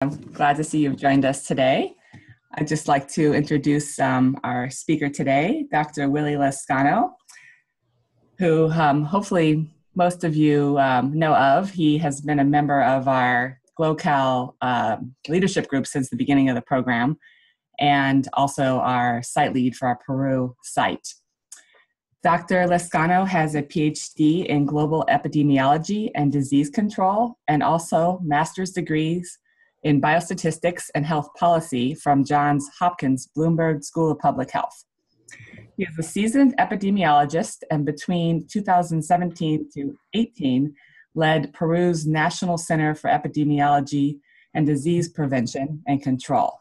I'm glad to see you've joined us today. I'd just like to introduce our speaker today, Dr. Willie Lascano, who hopefully most of you know of. He has been a member of our GloCal leadership group since the beginning of the program, and also our site lead for our Peru site. Dr. Lascano has a PhD in global epidemiology and disease control, and also master's degrees in biostatistics and health policy from Johns Hopkins Bloomberg School of Public Health. He is a seasoned epidemiologist, and between 2017 to 18 led Peru's National Center for Epidemiology and Disease Prevention and Control.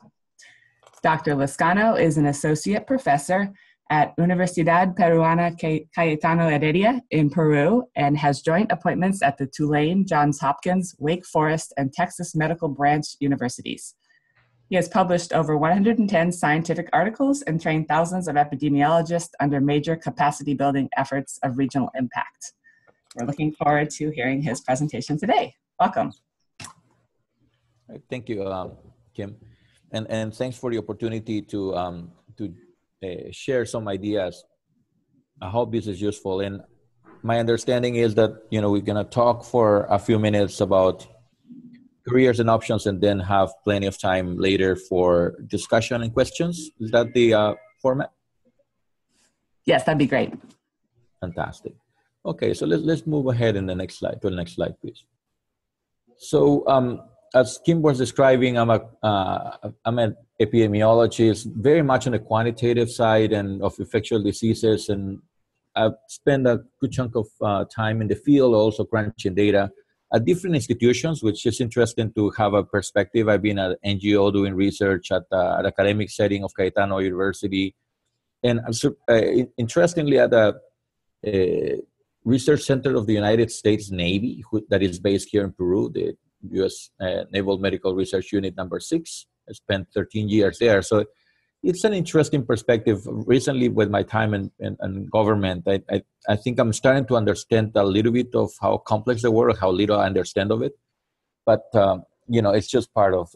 Dr. Lascano is an associate professor at Universidad Peruana Cayetano Heredia in Peru and has joint appointments at the Tulane, Johns Hopkins, Wake Forest, and Texas Medical Branch universities. He has published over 110 scientific articles and trained thousands of epidemiologists under major capacity building efforts of regional impact. We're looking forward to hearing his presentation today. Welcome. Thank you, Kim. And thanks for the opportunity to share some ideas. I hope this is useful. And my understanding is that, we're going to talk for a few minutes about careers and options and then have plenty of time later for discussion and questions. Is that the format? Yes, that'd be great. Fantastic. Okay, so let's move ahead in the next slide, to the next slide, please. So as Kim was describing, I'm an epidemiologist, very much on the quantitative side and of infectious diseases, and I've spent a good chunk of time in the field, also crunching data at different institutions, which is interesting to have a perspective. I've been at an NGO doing research at the academic setting of Cayetano University, and interestingly at the research center of the United States Navy, that is based here in Peru, the U.S. Naval Medical Research Unit number 6. I spent 13 years there. So it's an interesting perspective. Recently, with my time in government, I think I'm starting to understand a little bit of how complex the world, how little I understand of it. But, it's just part of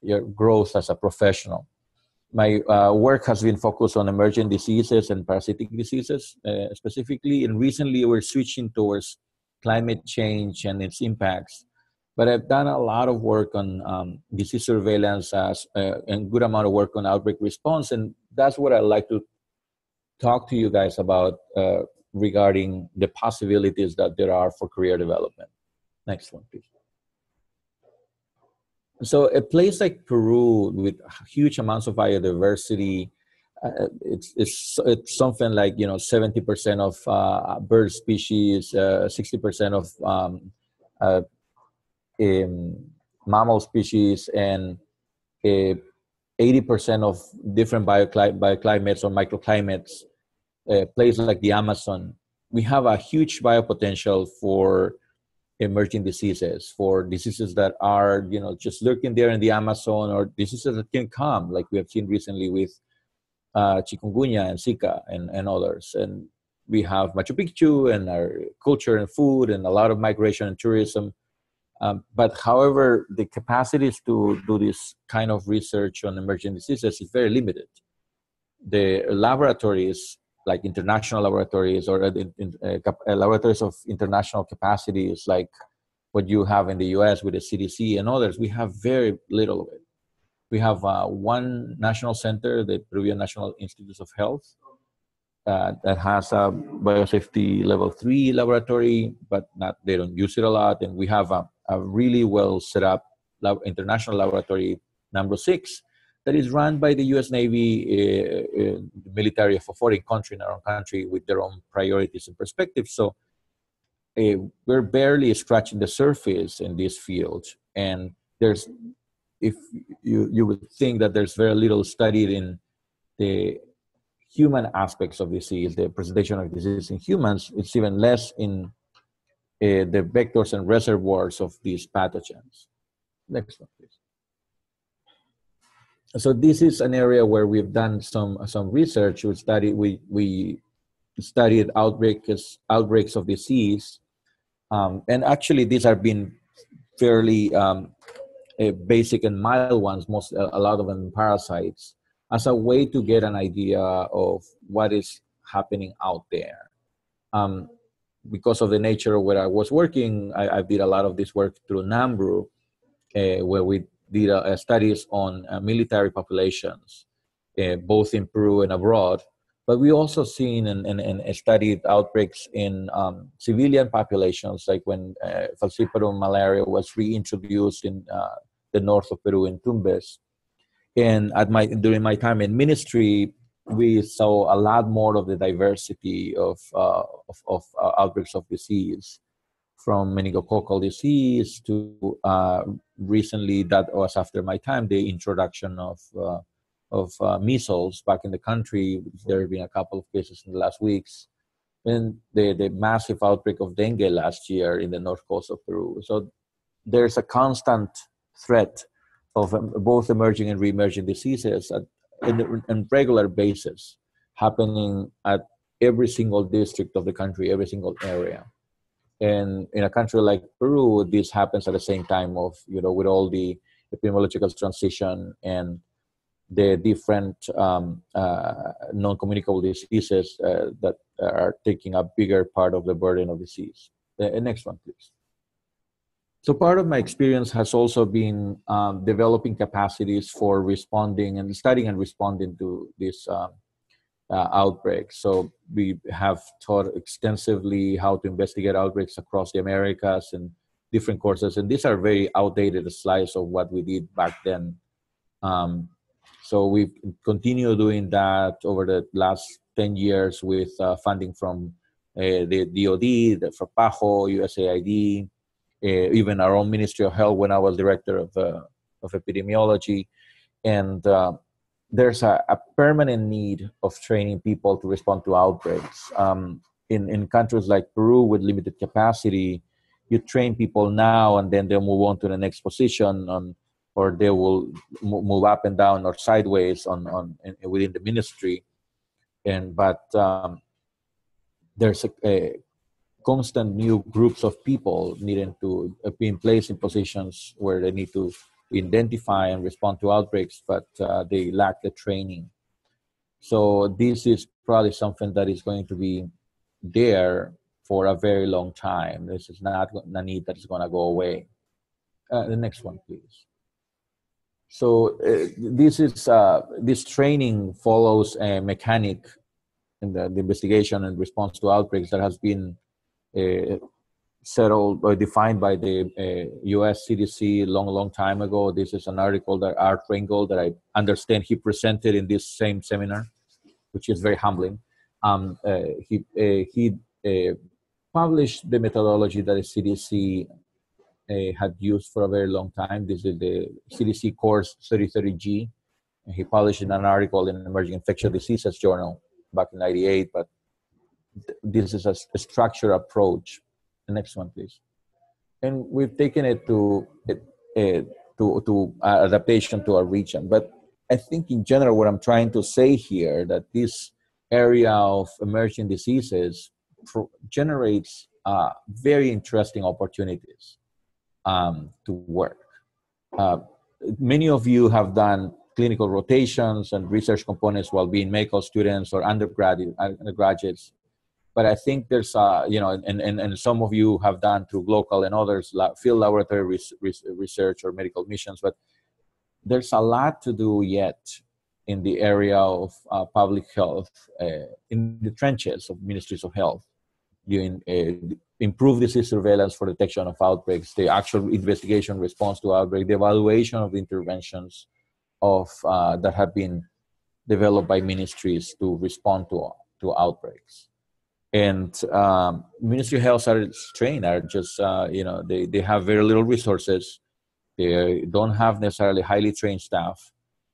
your growth as a professional. My work has been focused on emerging diseases and parasitic diseases specifically. And recently, we're switching towards climate change and its impacts. But I've done a lot of work on disease surveillance and good amount of work on outbreak response. And that's what I'd like to talk to you guys about regarding the possibilities that there are for career development. Next one, please. So a place like Peru with huge amounts of biodiversity, it's something like 70% of bird species, 60% of mammal species, and 80% of different bioclimates or microclimates. Places like the Amazon, we have a huge biopotential for emerging diseases, for diseases that are just lurking there in the Amazon, or diseases that can come, like we have seen recently with chikungunya and Zika and others. And we have Machu Picchu and our culture and food and a lot of migration and tourism. But however, the capacities to do this kind of research on emerging diseases is very limited. The laboratories, like international laboratories or laboratories of international capacities, like what you have in the US with the CDC and others, we have very little of it. We have one national center, the Peruvian National Institutes of Health, that has a biosafety level 3 laboratory, but they don't use it a lot. And we have a really well set up international laboratory number 6 that is run by the U.S. Navy, the military of a foreign country in our own country with their own priorities and perspectives. So we're barely scratching the surface in this field. And if you would think that there's very little studied in the human aspects of disease, the presentation of disease in humans, it's even less in the vectors and reservoirs of these pathogens. Next one, please. So this is an area where we've done some research. We studied outbreaks of disease, and actually these have been fairly basic and mild ones, a lot of them parasites, as a way to get an idea of what is happening out there. Um, because of the nature of where I was working, I did a lot of this work through NAMBRU, where we did studies on military populations, both in Peru and abroad. But we also seen and studied outbreaks in civilian populations, like when falciparum malaria was reintroduced in the north of Peru in Tumbes. And during my time in ministry, we saw a lot more of the diversity of outbreaks of disease, from meningococcal disease to recently, that was after my time, the introduction of measles back in the country. There have been a couple of cases in the last weeks, and the massive outbreak of dengue last year in the north coast of Peru. So there's a constant threat of both emerging and re-emerging diseases on regular basis, happening at every single district of the country, every single area. And in a country like Peru, this happens at the same time of, with all the epidemiological transition and the different non-communicable diseases that are taking a bigger part of the burden of disease. The next one, please. So part of my experience has also been developing capacities for responding and studying and responding to these outbreaks. So we have taught extensively how to investigate outbreaks across the Americas and different courses. And these are very outdated slides of what we did back then. So we've continued doing that over the last 10 years with funding from the DOD, the FRAPAJO, USAID, even our own Ministry of Health when I was director of epidemiology. And there's a permanent need of training people to respond to outbreaks. In countries like Peru with limited capacity, you train people now and then they'll move on to the next position, or they will move up and down or sideways within the ministry. But there's a constant new groups of people needing to be in place in positions where they need to identify and respond to outbreaks, but they lack the training. So this is probably something that is going to be there for a very long time. This is not a need that is going to go away. The next one, please. So this training follows a mechanic in the investigation and response to outbreaks that has been settled or defined by the US CDC long time ago. This is an article that Art Ringgold, that I understand he presented in this same seminar, which is very humbling. He published the methodology that the CDC had used for a very long time. This is the CDC course 3030G. And he published in an article in Emerging Infectious Diseases Journal back in '98, but this is a structured approach. The next one, please. And we've taken it to adaptation to our region. But I think in general, what I'm trying to say here, that this area of emerging diseases generates very interesting opportunities to work. Many of you have done clinical rotations and research components while being medical students or undergraduates. But I think there's, and some of you have done through GloCal and others, field laboratory research or medical missions, but there's a lot to do yet in the area of public health, in the trenches of ministries of health. You improve disease surveillance for detection of outbreaks, the actual investigation response to outbreak, the evaluation of the interventions that have been developed by ministries to respond to outbreaks. And Ministry of Health are trained, are just, they have very little resources. They don't have necessarily highly trained staff.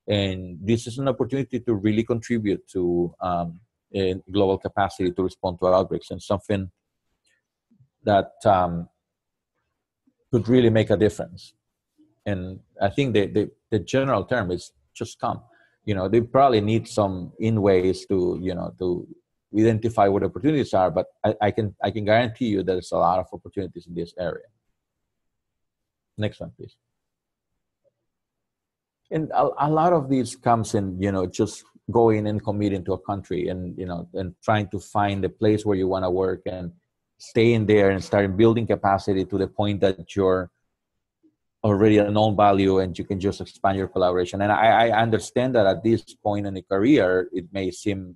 And this is an opportunity to really contribute to global capacity to respond to outbreaks, and something that could really make a difference. And I think the general term is just come. They probably need some ways to identify what opportunities are, but I can guarantee you there's a lot of opportunities in this area. Next one, please. And a lot of these comes in, just going and committing to a country and, and trying to find a place where you want to work and staying there and starting building capacity to the point that you're already a known value and you can just expand your collaboration. And I understand that at this point in the career, it may seem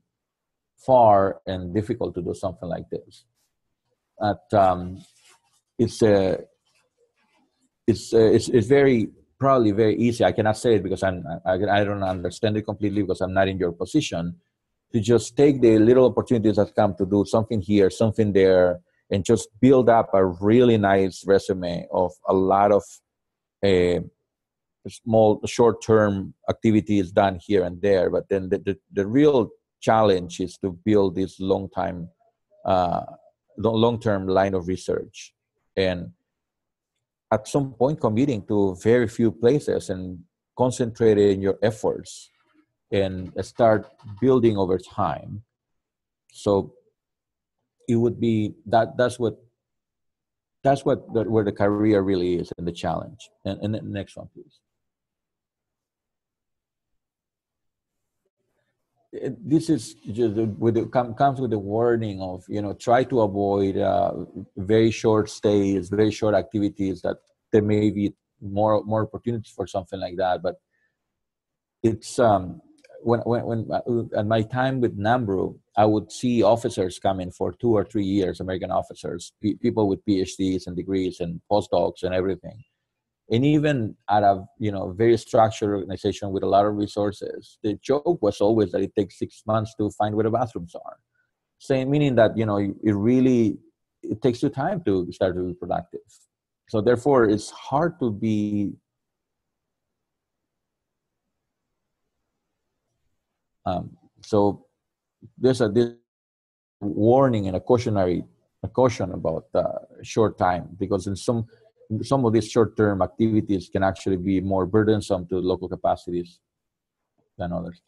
far and difficult to do something like this. But it's very probably very easy. I cannot say it because I don't understand it completely because I'm not in your position, to just take the little opportunities that come to do something here, something there, and just build up a really nice resume of a lot of small short-term activities done here and there. But then the real challenge is to build this long-term line of research, and at some point committing to very few places and concentrating your efforts and start building over time. So it would be that's what where the career really is and the challenge. And the next one, please. This is just comes with the warning of, try to avoid very short stays, very short activities, that there may be more opportunities for something like that. But it's when at my time with NAMBRU, I would see officers come in for 2 or 3 years, American officers, people with PhDs and degrees and postdocs and everything. And even at a very structured organization with a lot of resources, the joke was always that it takes 6 months to find where the bathrooms are. Saying, meaning that it takes you time to start to be productive. So therefore, it's hard to be so there's this warning and a caution about short time, because in some of these short-term activities can actually be more burdensome to local capacities than others.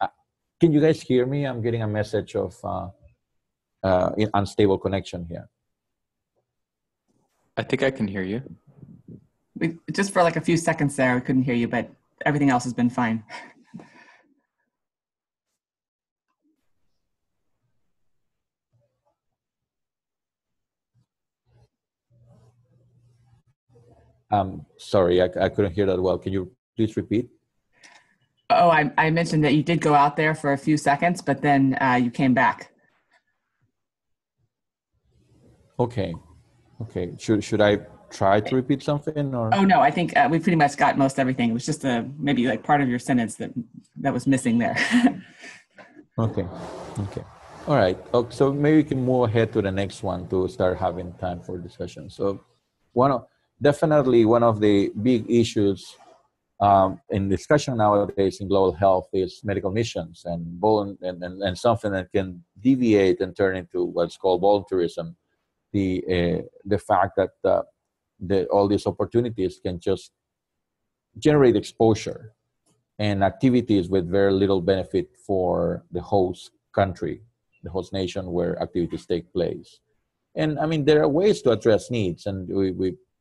Can you guys hear me? I'm getting a message of unstable connection here. I think I can hear you. Just for like a few seconds there, we couldn't hear you, but everything else has been fine. Sorry, I couldn't hear that well. Can you please repeat? Oh, I mentioned that you did go out there for a few seconds, but then you came back. Okay. Should I try to repeat something, or? Oh no, I think we pretty much got most everything. It was just maybe like part of your sentence that was missing there. Okay. All right. So maybe we can move ahead to the next one to start having time for discussion. So definitely one of the big issues in discussion nowadays in global health is medical missions and something that can deviate and turn into what's called volunteerism. The fact that all these opportunities can just generate exposure and activities with very little benefit for the host country, the host nation where activities take place. And I mean, there are ways to address needs, and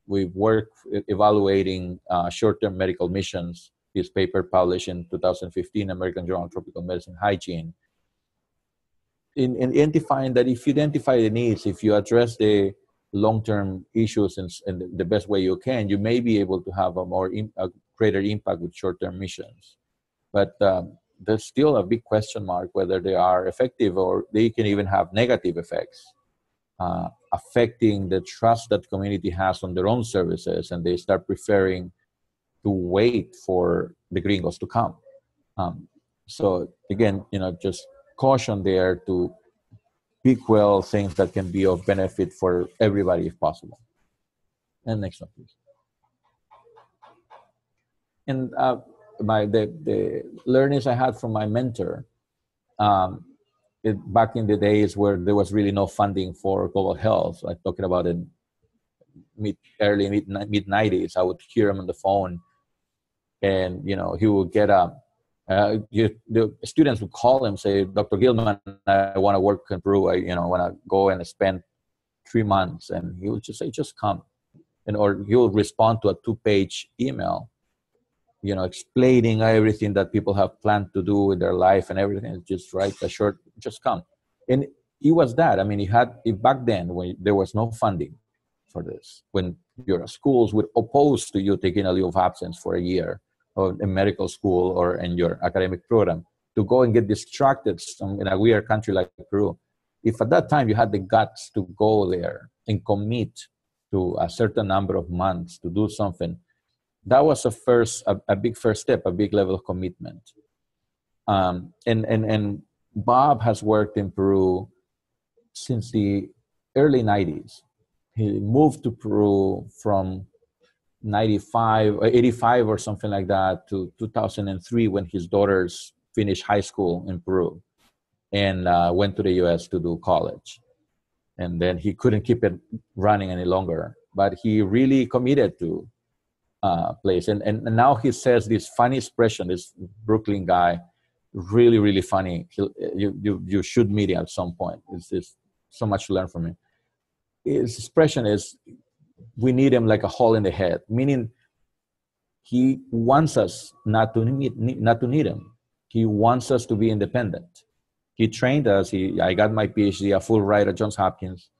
we work evaluating short-term medical missions. This paper published in 2015, American Journal of Tropical Medicine Hygiene, in identifying that if you identify the needs, if you address the long-term issues in the best way you can, you may be able to have a greater impact with short-term missions. But there's still a big question mark whether they are effective, or they can even have negative effects, affecting the trust that community has on their own services, and they start preferring to wait for the gringos to come. So again, just caution there to pick well things that can be of benefit for everybody if possible. And next one, please. And the learnings I had from my mentor, back in the days where there was really no funding for global health, like talking about in early mid 90s, I would hear him on the phone, and he would get the students would call him, say, Dr. Gilman, I want to work in Peru. I want to go and spend 3 months, and he would just say, just come, or he would respond to a 2-page email explaining everything that people have planned to do with their life and everything. Just write a short, just come. And it was that. I mean, back then when there was no funding for this, when your schools would oppose to you taking a leave of absence for a year or in medical school or in your academic program to go and get distracted in a weird country like Peru. If at that time you had the guts to go there and commit to a certain number of months to do something, that was a big first step, a big level of commitment. And Bob has worked in Peru since the early 90s. He moved to Peru from 95 or 85 or something like that to 2003 when his daughters finished high school in Peru and went to the US to do college. And then he couldn't keep it running any longer, but he really committed to place. And now he says this funny expression, this Brooklyn guy, really, really funny. You should meet him at some point. It's so much to learn from him. His expression is, we need him like a hole in the head, meaning he wants us not to need him. He wants us to be independent. He trained us. I got my PhD, a full ride at Johns Hopkins,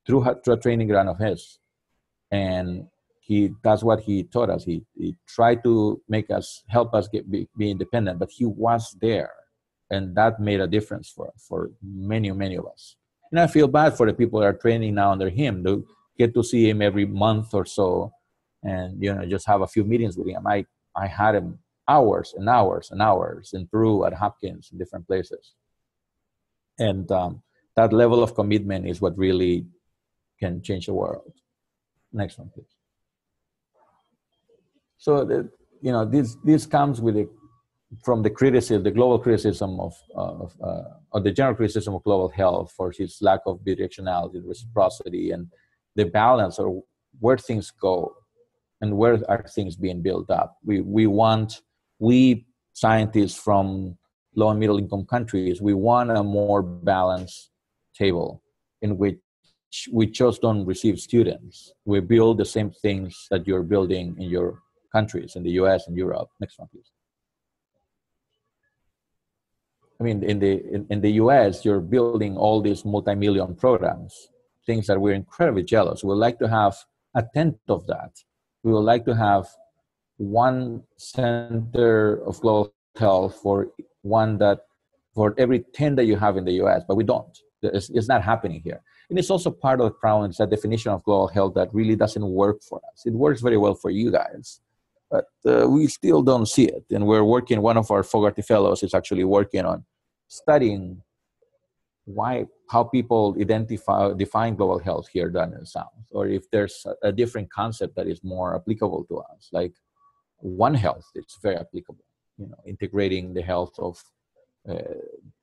through a training grant of his. And that's what he taught us. He tried to help us be independent, but he was there. And that made a difference for many, many of us. And I feel bad for the people that are training now under him. To get to see him every month or so and, just have a few meetings with him. I had him hours and hours and hours in Peru, at Hopkins, in different places. And that level of commitment is what really can change the world. Next one, please. So, this comes from the criticism, the global criticism or the general criticism of global health for its lack of bidirectionality, reciprocity, and the balance of where things go and where are things being built up. We scientists from low and middle income countries, we want a more balanced table in which we just don't receive students. We build the same things that you're building in your countries, in the US and Europe. Next one, please. I mean, in the US, you're building all these multi-million programs, things that we're incredibly jealous. We'd like to have a tenth of that. We would like to have one center of global health for every 10 that you have in the US, but we don't. It's not happening here. And it's also part of the problem, it's a definition of global health that really doesn't work for us. It works very well for you guys, but we still don't see it. And we're working, one of our Fogarty fellows is actually working on studying how people define global health here than in the South, or if there's a different concept that is more applicable to us, like One Health. It's very applicable, integrating the health of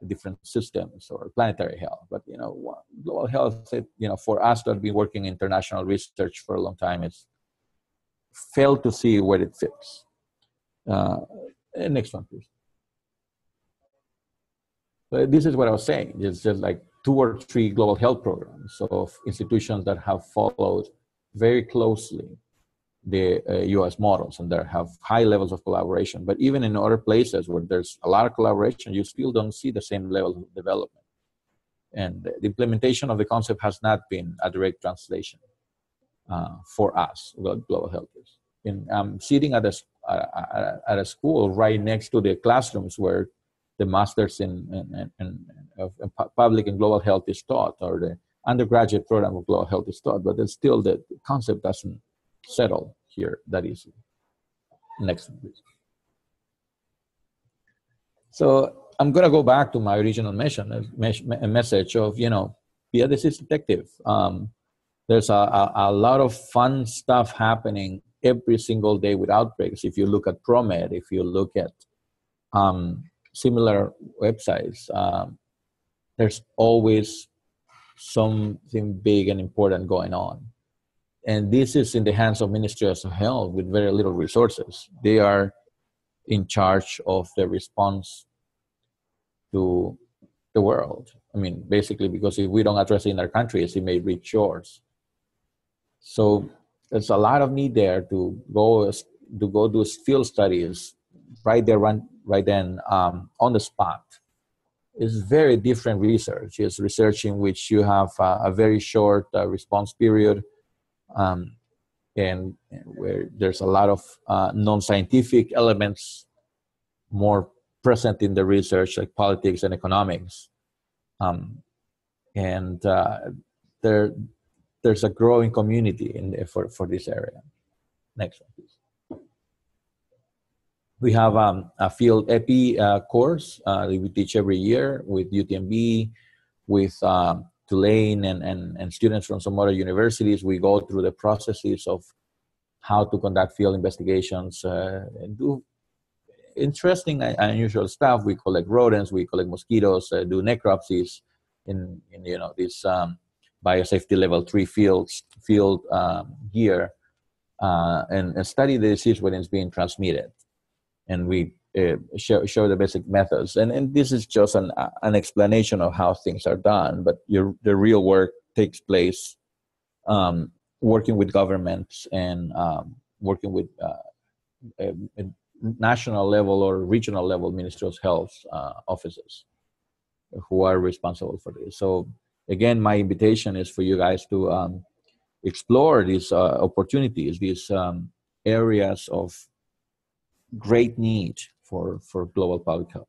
different systems or planetary health. But global health, for us to have been working in international research for a long time, it's failed to see where it fits. Next one, please. This is what I was saying. It's just like 2 or 3 global health programs of institutions that have followed very closely the US models and that have high levels of collaboration. But even in other places where there's a lot of collaboration, you still don't see the same level of development. And the implementation of the concept has not been a direct translation for us, global health is. I'm sitting at a school right next to the classrooms where the master's in public and global health is taught, or the undergraduate program of global health is taught, but it's still the concept doesn't settle here that easily. Next one, please. So I'm going to go back to my original message of, be a disease detective. There's a lot of fun stuff happening every single day with outbreaks. If you look at ProMed, if you look at similar websites, there's always something big and important going on. And this is in the hands of ministries of health with very little resources. They are in charge of the response to the world. I mean, basically, because if we don't address it in our countries, it may reach yours. So there's a lot of need there to go to go do field studies right there, right then, on the spot. It's very different research. It's research in which you have a very short response period, and where there's a lot of non-scientific elements more present in the research, like politics and economics. And there's a growing community for this area. Next one, please. We have a field epi course that we teach every year with UTMB, with Tulane, and students from some other universities. We go through the processes of how to conduct field investigations and do interesting and unusual stuff. We collect rodents, we collect mosquitoes, do necropsies in this biosafety level 3 field gear, and study the disease when it's being transmitted. And we show the basic methods. And this is just an explanation of how things are done, but the real work takes place working with governments and working with national level or regional level Ministry of Health offices who are responsible for this. So again, my invitation is for you guys to explore these opportunities, these areas of great need for global public health.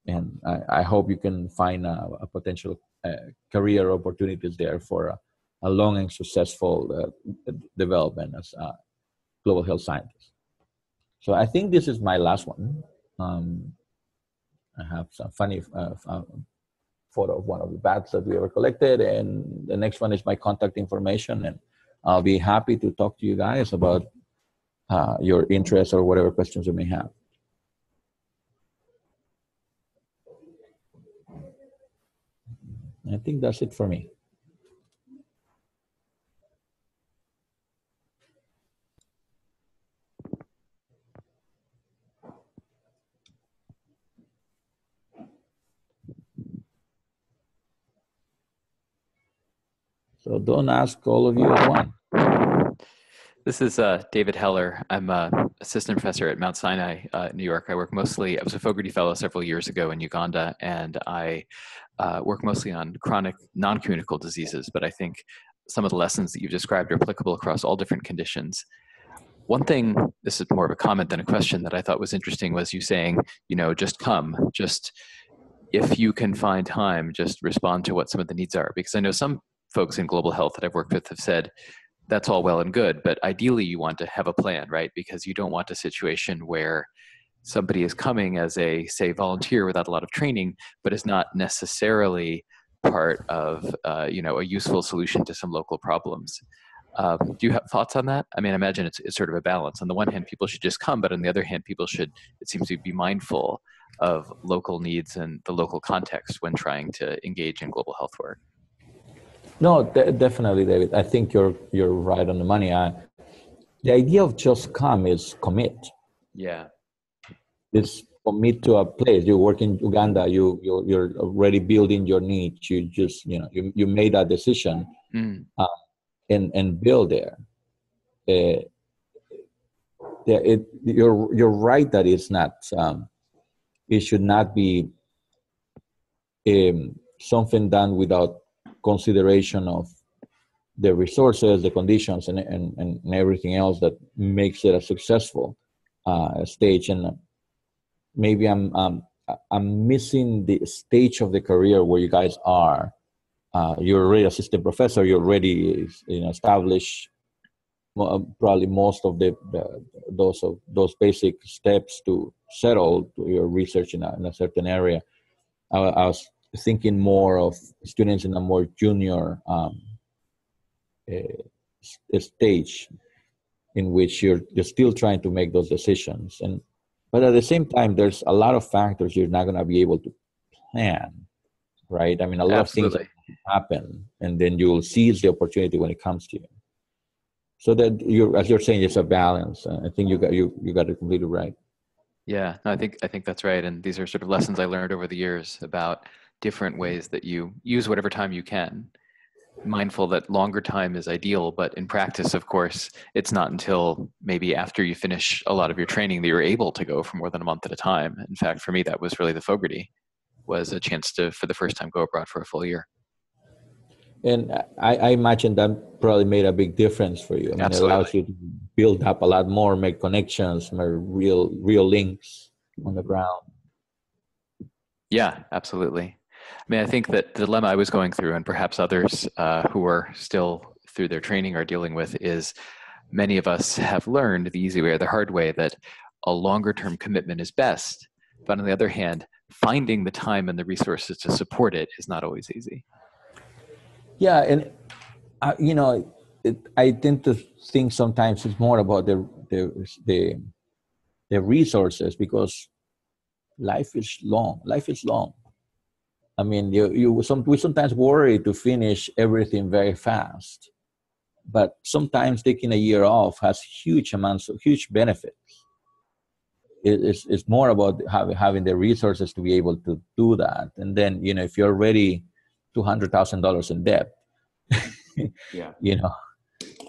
And I hope you can find a potential career opportunities there for a long and successful development as a global health scientist. So I think this is my last one. I have some funny photo of one of the bats that we ever collected, and the next one is my contact information, and I'll be happy to talk to you guys about your interests or whatever questions you may have. I think that's it for me. So don't ask all of you at once. This is David Heller. I'm an assistant professor at Mount Sinai, New York. I was a Fogarty Fellow several years ago in Uganda, and I work mostly on chronic non-communicable diseases, but I think some of the lessons that you've described are applicable across all different conditions. One thing, this is more of a comment than a question, that I thought was interesting was you saying, just come, just if you can find time, just respond to what some of the needs are. Because I know some folks in global health that I've worked with have said, that's all well and good, but ideally you want to have a plan, right? Because you don't want a situation where somebody is coming as a, say, volunteer without a lot of training, but is not necessarily part of, a useful solution to some local problems. Do you have thoughts on that? I mean, I imagine it's sort of a balance. On the one hand, people should just come, but on the other hand, people should, it seems to be mindful of local needs and the local context when trying to engage in global health work. No, definitely, David. I think you're right on the money. The idea of just come is commit. Yeah. It's commit to a place. You work in Uganda. You're already building your niche. You just you made that decision, and build there. You're right that it's not. It should not be something done without consideration of the resources, the conditions, and everything else that makes it a successful stage. And maybe I'm missing the stage of the career where you guys are. You're already assistant professor. You're already established probably most of those basic steps to settle your research in a certain area. I was thinking more of students in a more junior stage in which you're still trying to make those decisions. But at the same time, there's a lot of factors you're not going to be able to plan, right? I mean, a lot Absolutely. of things happen, and then you will seize the opportunity when it comes to you. So that as you're saying, it's a balance. I think you got it completely right. Yeah, no, I think that's right. And these are sort of lessons I learned over the years about different ways that you use whatever time you can. mindful that longer time is ideal, but in practice, of course, it's not until maybe after you finish a lot of your training that you're able to go for more than a month at a time. In fact, for me, that was really the Fogarty, was a chance to, for the first time, go abroad for a full year. And I imagine that probably made a big difference for you. I mean, Absolutely. it allows you to build up a lot more, make connections, make real links on the ground. Yeah, absolutely. I mean, I think that the dilemma I was going through, and perhaps others who are still through their training are dealing with, is many of us have learned the easy way or the hard way that a longer term commitment is best. But on the other hand, finding the time and the resources to support it is not always easy. Yeah, and you know, I tend to think sometimes it's more about the resources, because life is long. Life is long. I mean, we sometimes worry to finish everything very fast, but sometimes taking a year off has huge benefits. It's more about having the resources to be able to do that. And then, if you're already $200,000 in debt, Yeah.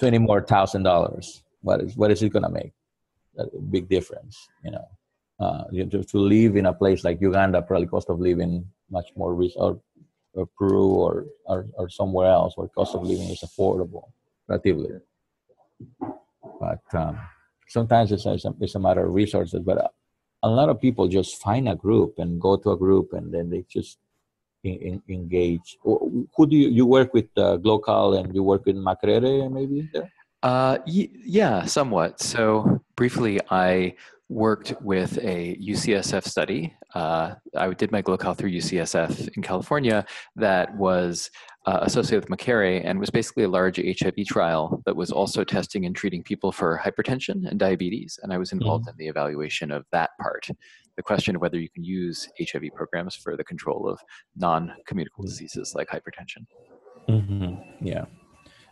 $20,000 more, what is it going to make? A big difference. To live in a place like Uganda, probably cost of living much more or Peru or somewhere else where cost of living is affordable relatively. But sometimes it's a matter of resources. But a lot of people just find a group and go to a group, and then they just engage. Who do you work with? GloCal, and you work with Makerere maybe there? Yeah, somewhat. So briefly, I worked with a UCSF study. I did my GloCal through UCSF in California that was associated with Makerere and was basically a large HIV trial that was also testing and treating people for hypertension and diabetes. And I was involved in the evaluation of that part, the question of whether you can use HIV programs for the control of non-communicable diseases like hypertension. Mm-hmm. Yeah.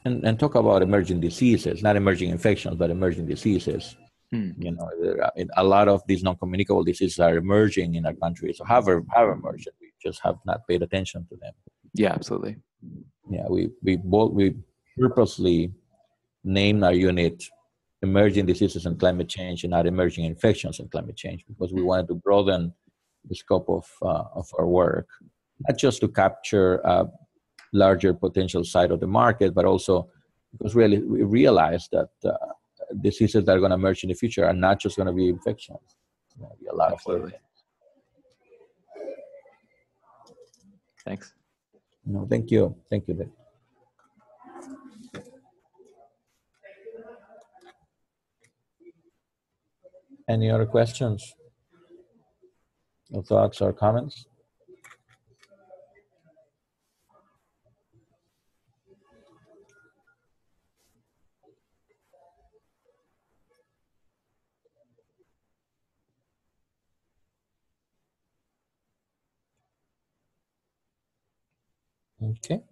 And talk about emerging diseases, not emerging infections, but emerging diseases. A lot of these non-communicable diseases are emerging in our country, so have emerged. We just have not paid attention to them. Yeah, absolutely. Yeah, we purposely named our unit "Emerging Diseases and Climate Change" and not "Emerging Infections and Climate Change," because we wanted to broaden the scope of our work, not just to capture a larger potential side of the market, but also because really we realize that diseases that are going to emerge in the future are not just going to be infections. It's going to be a lot Absolutely. of things. Thanks. No, thank you. Thank you, Dave. Any other questions? Or thoughts or comments? Okay.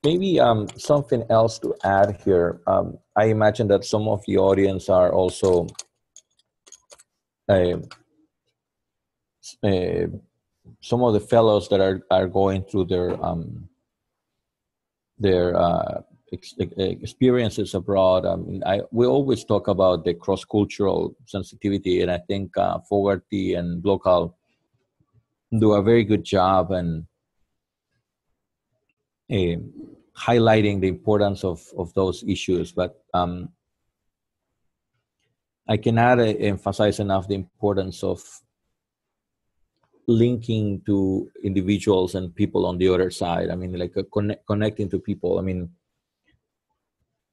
Maybe something else to add here. I imagine that some of the audience are also some of the fellows that are going through their experiences abroad. We always talk about the cross-cultural sensitivity, and I think Fogarty and GloCal do a very good job and highlighting the importance of those issues. But I cannot emphasize enough the importance of linking to individuals and people on the other side. I mean, like connecting to people. I mean,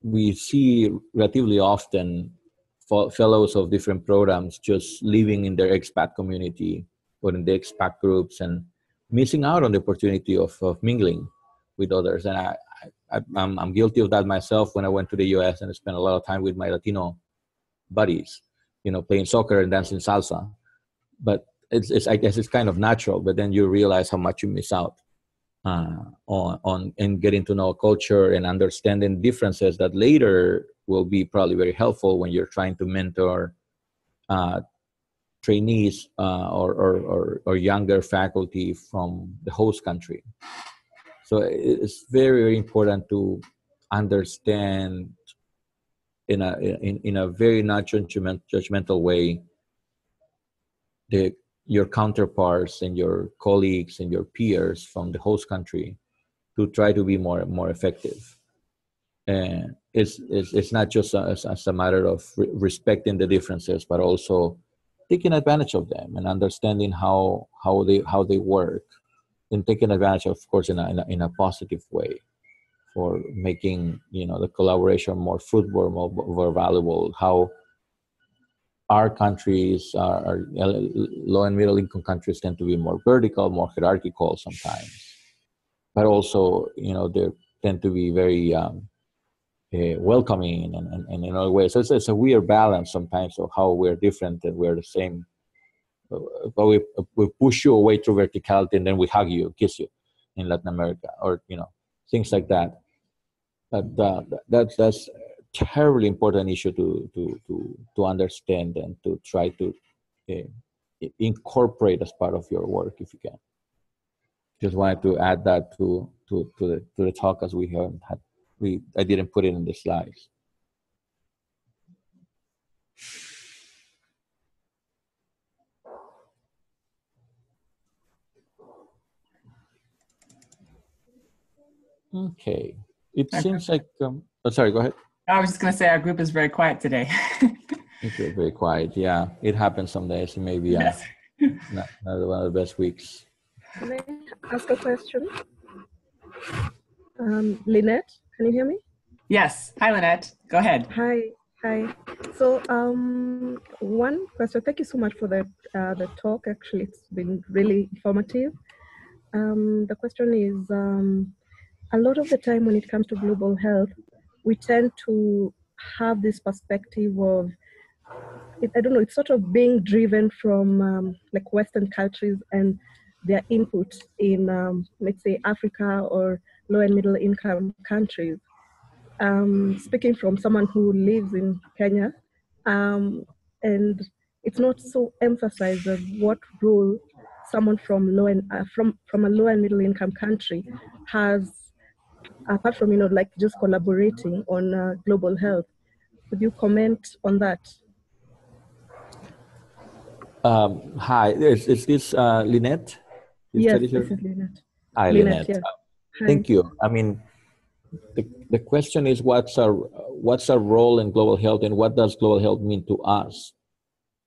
we see relatively often fellows of different programs just living in their expat community or in the expat groups and missing out on the opportunity of mingling with others. And I'm guilty of that myself when I went to the US and I spent a lot of time with my Latino buddies, playing soccer and dancing salsa. But I guess it's kind of natural, but then you realize how much you miss out on getting to know a culture and understanding differences that later will be probably very helpful when you're trying to mentor trainees or younger faculty from the host country. So it's very, very important to understand in a very not judgmental way your counterparts and your colleagues and your peers from the host country to try to be more effective. And it's not just as a matter of respecting the differences, but also taking advantage of them and understanding how they work, and taking advantage, of course, in a positive way, for making the collaboration more fruitful, more valuable. How our countries, our low and middle income countries, tend to be more vertical, more hierarchical sometimes, but also they tend to be very welcoming and in other ways. So it's a weird balance sometimes of how we're different and we're the same. But we push you away through verticality, and then we hug you, kiss you in Latin America, or things like that. But that's a terribly important issue to understand and to try to incorporate as part of your work if you can. Just wanted to add that to the talk, as we haven't had. I didn't put it in the slides. Okay. It seems like, sorry, go ahead. I was just going to say our group is very quiet today. Okay, very quiet. Yeah, it happens some days. Maybe Yes. not one of the best weeks. Can I ask a question? Lynette, can you hear me? Yes. Hi, Lynette. Go ahead. Hi. So one question. Thank you so much for the talk. Actually, it's been really informative. The question is, a lot of the time when it comes to global health, we tend to have this perspective of, I don't know, it's sort of being driven from like Western countries and their input in, let's say, Africa or low and middle income countries. Speaking from someone who lives in Kenya, and it's not so emphasized of what role someone from from a low and middle income country has, apart from like just collaborating on global health. Could you comment on that? Hi, is this Lynette? Yes, this is Lynette. Hi, Lynette. Yes. Thank you. I mean, the question is, what's our role in global health, and what does global health mean to us?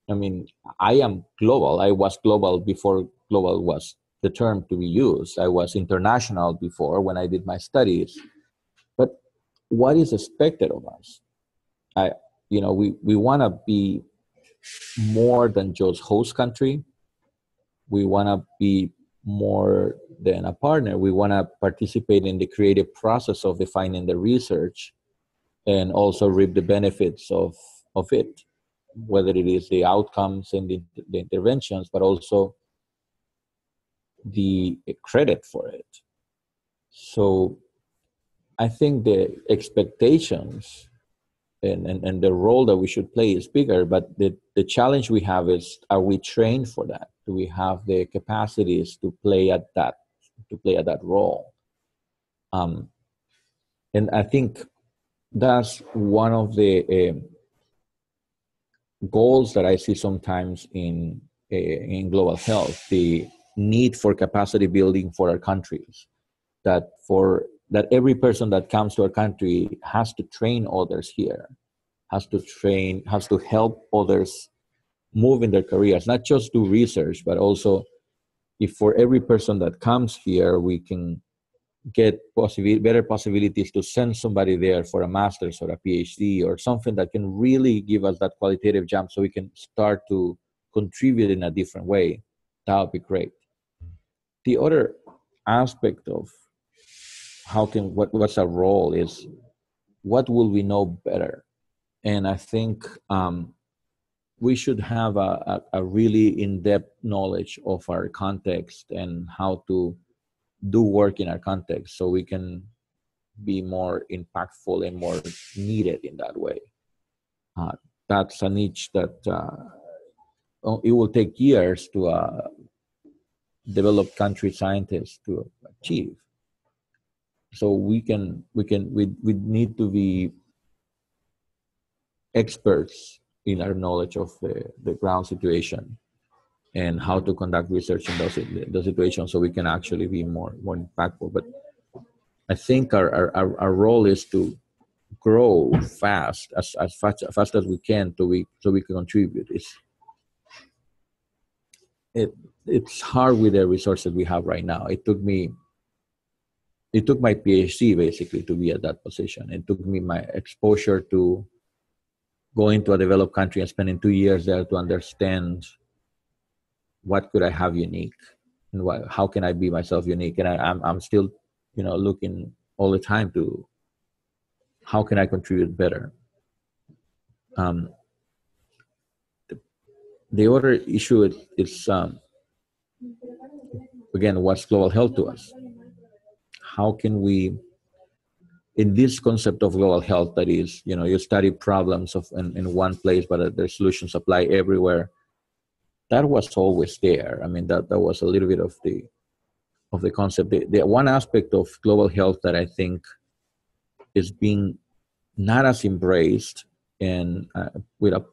I mean, I am global. I was global before global was the term to be used. I was international before when I did my studies. But what is expected of us? We want to be more than just host country. We want to be more than a partner. We want to participate in the creative process of defining the research and also reap the benefits of it, whether it is the outcomes and the interventions, but also the credit for it. So I think the expectations and the role that we should play is bigger, but the challenge we have is, are we trained for that? Do we have the capacities to play at that role? And I think that's one of the goals that I see sometimes in global health, the need for capacity building for our countries, that every person that comes to our country has to train others here, has to help others move in their careers, not just do research, but also, if for every person that comes here, we can get better possibilities to send somebody there for a master's or a PhD or something that can really give us that qualitative jump so we can start to contribute in a different way, that would be great. The other aspect of what's our role is, what will we know better? And I think we should have a really in-depth knowledge of our context and how to do work in our context, so we can be more impactful and more needed in that way. That's a niche that it will take years to develop country scientists to achieve. So we need to be experts in our knowledge of the ground situation and how to conduct research in those situations, so we can actually be more impactful. But I think our role is to grow fast, as fast as we can, so we can contribute. It's hard with the resources we have right now. It took my PhD basically to be at that position. It took me my exposure to going to a developed country and spending 2 years there to understand what could I have unique, and how can I be myself unique. And I'm still, looking all the time to how can I contribute better. The other issue is again, what's global health to us? How can we, in this concept of global health, that is, you study problems in one place, but their solutions apply everywhere. That was always there. I mean, that was a little bit of the concept. The one aspect of global health that I think is being not as embraced and with a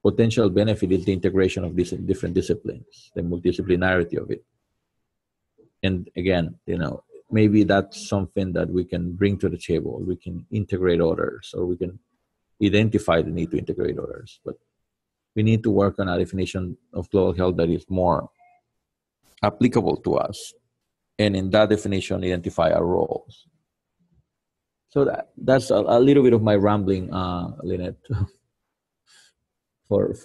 potential benefit is the integration of these different disciplines, the multidisciplinarity of it. And again, maybe that's something that we can bring to the table. We can integrate others, or we can identify the need to integrate others. But we need to work on a definition of global health that is more applicable to us, and in that definition, identify our roles. So that's a little bit of my rambling, Lynette, for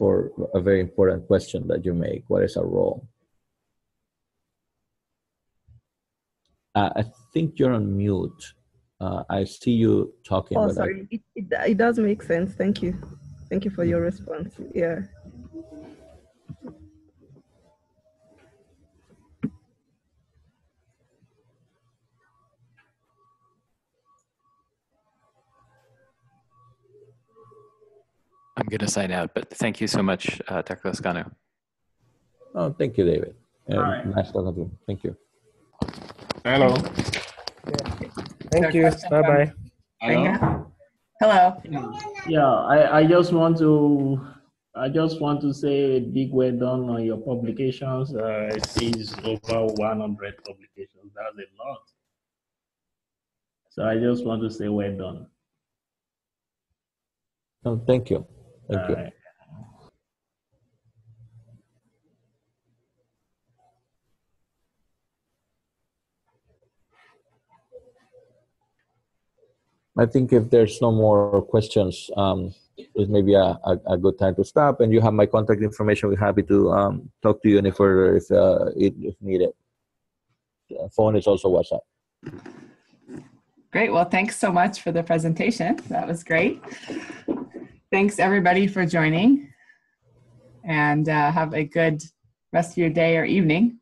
a very important question that you make. What is our role? I think you're on mute. I see you talking. Oh, sorry. It does make sense. Thank you. Thank you for your response. Yeah. I'm going to sign out, but thank you so much, Dr. Lascano. Oh, thank you, David. Right. Nice talking to you. Thank you. Hello. Thank you. Bye-bye. Hello. Hello. Yeah, I just want to say a big well done on your publications. It is over 100 publications. That's a lot. So I just want to say well done. Oh, thank you. Thank you. Right. I think if there's no more questions, it's maybe a good time to stop. And you have my contact information. We're happy to talk to you any further if needed. Phone is also WhatsApp. Great. Well, thanks so much for the presentation. That was great. Thanks everybody for joining, and have a good rest of your day or evening.